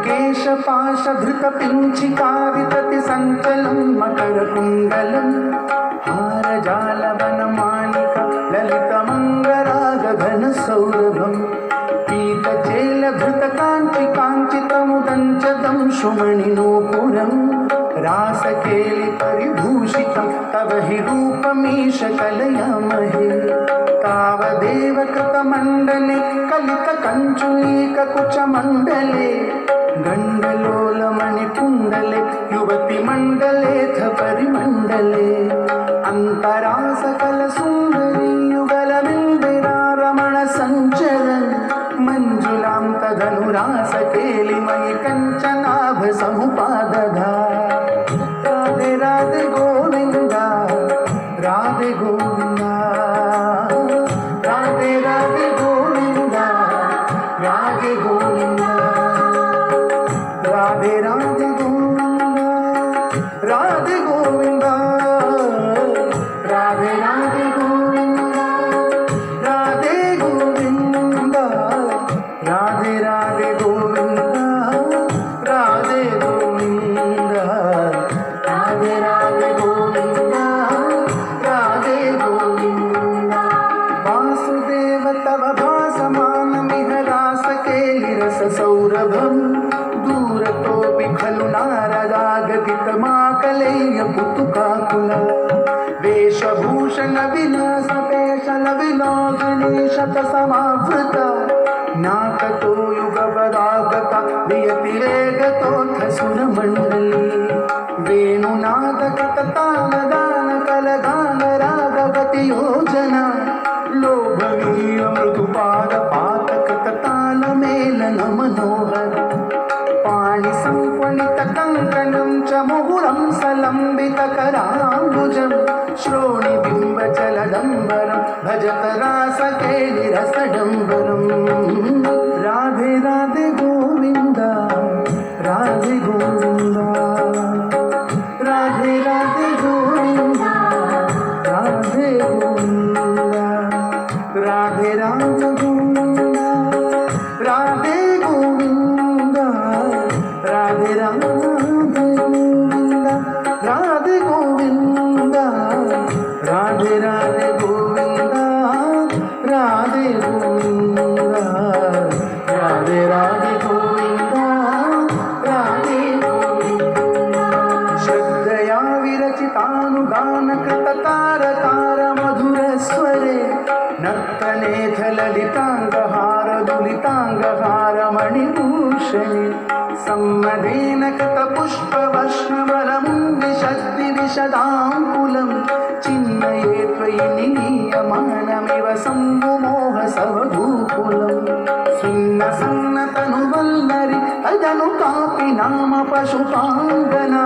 केशपाशधृतपिञ्चिकावितति सञ्चलं मकरकुण्डलं हारजालवनमालिका ललितमङ्गरागघनसौरभं पीतचेलधृतकाञ्चिकाञ्चितमुदञ्चदं सुमणिनूपुरं रासकेलिपरिभूषितं तव हि रूपमीश कलयामहे तावदेव कृतमण्डले कलितकञ्चुलीककुचमण्डले गण्डलोलमणिकुण्डले युवतिमण्डलेऽथ परिमण्डले अन्तरासकलसुन्दरी युगलबिम्बिरारमणसञ्चरन् मञ्जुलां तदनुरासकेलिमयि कञ्चनाभसमुपादधा राधे राधे गोविन्दा राधे गोविन्दा राधे राधे गोविन्दा राधे गोविन्दा राधे राधे गोविन्दा राधे गोविन्दा राधे राधे गोविन्दा राधे गोविन्दा राधे राधे गोविन्दा राधे गोविन्दा राधे राधे गोविन्दा राधे गोविन्दा वासुदेव तव भासमानमिह रासकेलिरससौरभम् दूरतोऽपि खलु नारदागतितमाकलय्य पुतुकाकुल वेशभूषणविलासपेशलविलोचने शतसमावृता नाकतो युगपदागता नियतिरेगतोऽथ सुरमण्डली वेणुनादकृततालदानकलगानरागवति योजना लोभनीय मृदुपादपातकृततालमेलन मनोहर पाणिसंक्वणितकङ्कणं च मुहुरं सलम्बितकराम्बुजं श्रोणिबिम्बचलडम्बरं भजत रासकेलिरसडम्बरम् राधे राधे गोविन्दा राधे गोविन्दा राधे राधे गोविन्दा राधे गोविन्दा राधे राधे गोविन्दा राधे गोविन्दा राधे राधे गोविन्दा राधे गोविन्दा राधे राधे गोविन्दा राधे गोविन्दा राधे राधे गोविन्दा राधे गोविन्दा श्रद्धया विरचितानुगानकृततारकार मधुरस्वरे नर्तनेथ ललिताङ्गहार मणिभूषणे सम्मदेन कृतपुष्पवष्णवरमुन्दिशद्दिविशदाङ्कुलं चिन्मये त्वयि निलीयमानमिव सम्मुमोहसवधूकुलं सुन्नसन्नतनुवल्लरि अदनु कापि नाम पशुपाङ्गना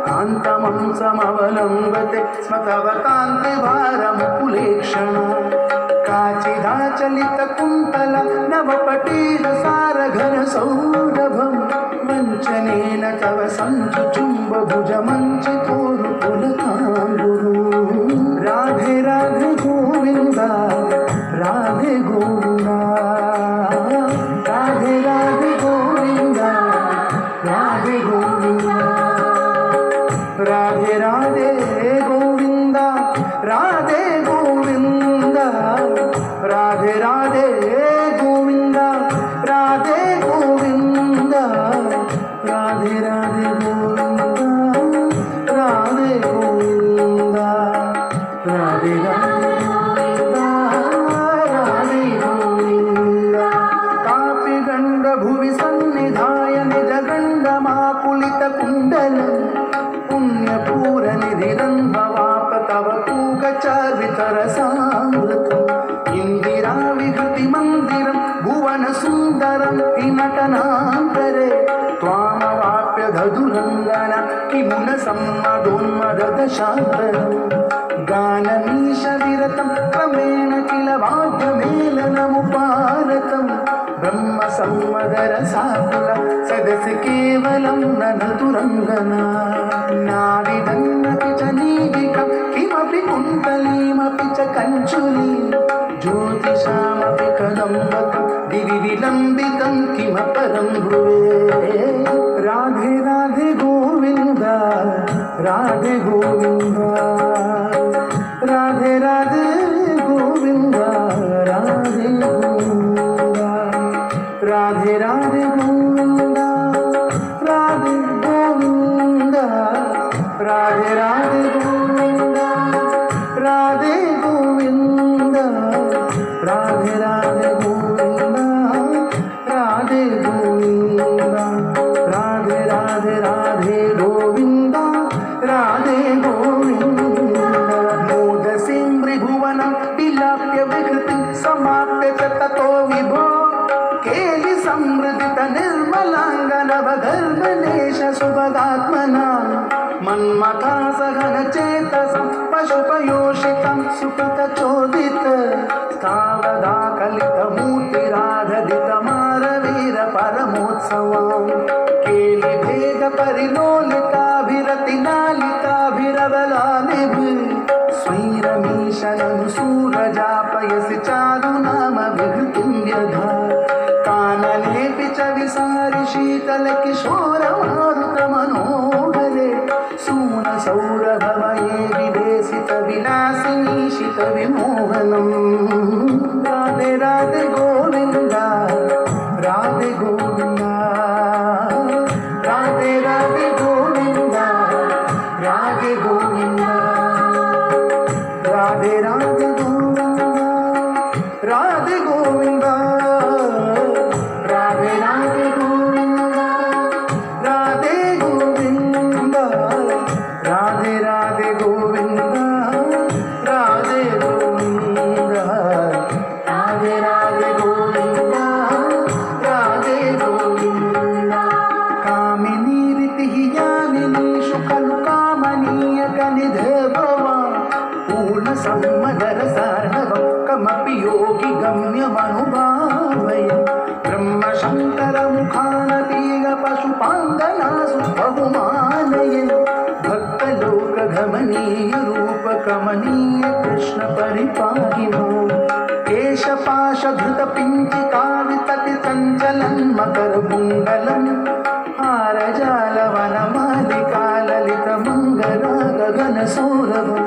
कान्तमं समवलम्बते स्म तव कान्तिभारमुकुलेक्षणा काचिदाचलितकुन्तल नवपटीरसारघनसौरभं वञ्चनेन तव सञ्चुचुम्बभुजमञ्चितोरुकुलकाङ्गुरु राधे राधे गोविन्दा राधे गोविन्दा राधे राधे गोविन्दा राधे गोविन्दा ರಾಧೆ ರಾಧೆ ಗೋವಿಂದ ರಾಧೆ ಗೋವಿಂದ ರಾಧೆ ರಾಧೆ ಗೋವಿಂದ ರಾಧೆ ಗೋವಿಂದ ರಾಧೆ ರಾಧೆ ಗೋವಿಂದ ರಾಧೆ ಗೋವಿಂದ ರಾಧೆ ರಾಧೆ ಗೋವಿಂದ ರಾಧೆ ಗೋವಿಂದ ಕಾಪಿ ಗಂಡ ಭುವಿ ಸನ್ನಿಧಾಯ ನಿಜ ಗಂಡ ಮಾಕುಲಿತ ಕುಂಡಲ ಪುಣ್ಯ ಪೂರ ನಿಧಿರಂಭವಾಪ ತವ ಕೂಗಚಾರಿತರ ಸಾಮೃತ ಇಂದಿರಾ ವಿಹೃತಿ ಮಂದಿರಂ ಭುವನ ಸುಂದರಂ ನಟನಾಂತರೆ ತ್ವಾಮವಾಪ್ಯ ಧದುರಂಗನ ಕಿಮುನ ಸಮ್ಮದೋನ್ಮದದ ಶಾಂತರಂ ಗಾನಮೀಶ ವಿರತಂ ಕ್ರಮೇಣ ಕಿಲ ವಾದ್ಯ ಮೇಲನಮುಪಾರತಂ ಬ್ರಹ್ಮ ಸಮ್ಮದರ ಸಾಕುಲ ಸದಸಿ ಕೇವಲಂ ನನತುರಂಗನ ನಾವಿದನ್ನಪಿ ಚ ನೀವಿಕಂ ಕಿಮಪಿ ಕುಂತಲೀಮಪಿ ಚ ಕಂಚುಲಿ ಜ್ಯೋತಿಷಾಮಪಿ ಕದಂಬಕಂ ದಿವಿ ವಿಲಂಬಿತಂ ಕಿಮ ಪರಂ ಭುವೇ ರಾಧೆ ರಾಧೆ ಗೋವಿಂದ ರಾಧೆ ಗೋವಿಂದ ರಾಧೆ ರಾಧೆ ಗೋವಿಂದ ರಾಧೆ ಗೋವಿಂದ ರಾಧೆ ರಾಧೆ ಗೋವಿಂದ ರಾಧೆ ಗೋವಿಂದ ರಾಧೆ ರಾಧೆ ಗೋವಿಂದ ರಾಧೆ ಗೋವಿಂದ ರಾಧೆ ರಾಧೆ ಗೋವಿಂದ ರಾಧೆ ಗೋವಿಂದ ರಾಧೆ ರಾಧೆ ರಾಧೆ ಗೋವಿಂದ ರಾಧೆ ಗೋವಿಂದ ಮೋದ ಸಿಂಹ್ರಿ ಭುವನ ವಿಲಾಪ್ಯ ವಿಕೃತಿ ಸಮಾಪ್ಯ ಚ ತತೋ ವಿಭೋ ಕೇಲಿ ಸಮೃದ್ಧಿತ ನಿರ್ಮಲಾಂಗನವ ಗರ್ಭಲೇಶ ಸುಭಗಾತ್ಮನ ಮನ್ಮಥಾ ಸಘನ ಚೇತಸ ಪಶುಪಯೋಷಿತಂ ಸುಕೃತ ಚೋದಿತ ಸ್ಥಾವದಾ ಕಲಿತ ಮೂರ್ತಿರಾಧದಿತ ಮಾರವೀರ ಪರಮೋತ್ಸವ ಕೇಲಿ ಭೇದ ಪರಿಲೋಲಿತಾಭಿರತಿ ನಾಲಿತಾಭಿರವಲಾಲಿಭಿ ಸ್ವೈರಮೀಶನನು ಸೂರಜಾಪಯಸಿ ಚಾರು ನಾಮ ವಿಹೃತಿಂ ವ್ಯಧಾ ಕಾನಲೇಪಿ ಚ ವಿಸಾರಿ ಶೀತಲ ಕಿಶೋರ ಮಾರುತ ಮನೋಹರೆ ಸೂನ ಸೌರಭಮಯೇ ವಿದೇಶಿತ ವಿಲಾಸಿನೀಶಿತ ವಿಮೋಹನಂ ರಾಧೆ ರಾಧೆ ಗೋವಿಂದ ರಾಧೆ ಗೋವಿಂದ ರಾಧೆ ರಾಧೆ ಗೋವಿಂದ ರಾಧೆ ಗೋವಿಂದ ರಾಧೆ ರಾಧೆ ಗೋವಿಂದ ರಾಧೆ ಗೋವಿಂದ ರಾಧೆ ರಾಧೆ ಗೋವಿಂದ ರಾಧೆ ಗೋವಿಂದ ರಾಧೆ ರಾಧೆ ಗೋವಿಂದ ರಾಧೆ ಗೋವಿಂದ ರಾಧೆ ರಾಧೆ ಗೋವಿಂದ ರಾಧೆ ಗೋವಿಂದ ಕಾಮಿನಿ ರೀತಿ ಯಾಮಿನೀಷು ಖಲು ಕಾಮನೀಯ ಗನಿಧೆ ಭವ ಪೂರ್ಣ ಸಮ್ಮದರ ಸಾರ್ಣವಂ ಕಮಪಿ ಯೋಗಿ ಗಮ್ಯಮನುಭಾವಯ ಬ್ರಹ್ಮ ಶಂಕರ ಮುಖಾನಪೀಗ ಪಶುಪಾಂಗನಾಸು ಬಹುಮಾನಯನ್ ಭಕ್ತ ಲೋಕ ಗಮನೀಯ ರೂಪ ಕಮನೀಯ ಕೃಷ್ಣ ಪರಿಪಾಹಿ ಮಾಂ ಕೇಶ ಪಾಶ ಧೃತ ಪಿಂಚಿಕಾ ವಿತತಿ ಸಂಚಲನ್ ಮಕರ ಮುಂಗಲಂ ಹಾರ ಜಾಲವನ ಮಾಲಿಕಾ ಲಲಿತ ಮಂಗಲ ಗಗನ ಸೌರಭಂ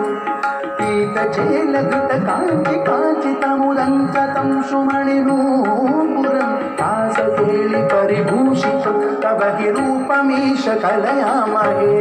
ಪೀತ ಚೇಲ ಧೃತ ಕಾಂಚಿ ಕಾಂಚಿತಮುದಂಚತಂ ಸುಮಣಿನೂಪುರಂ ತಾಸ ಕೇಳಿ ಪರಿಭೂಷಿತಂ ತವ ಹಿ ರೂಪಮೀಶ ಕಲಯಾಮಹೇ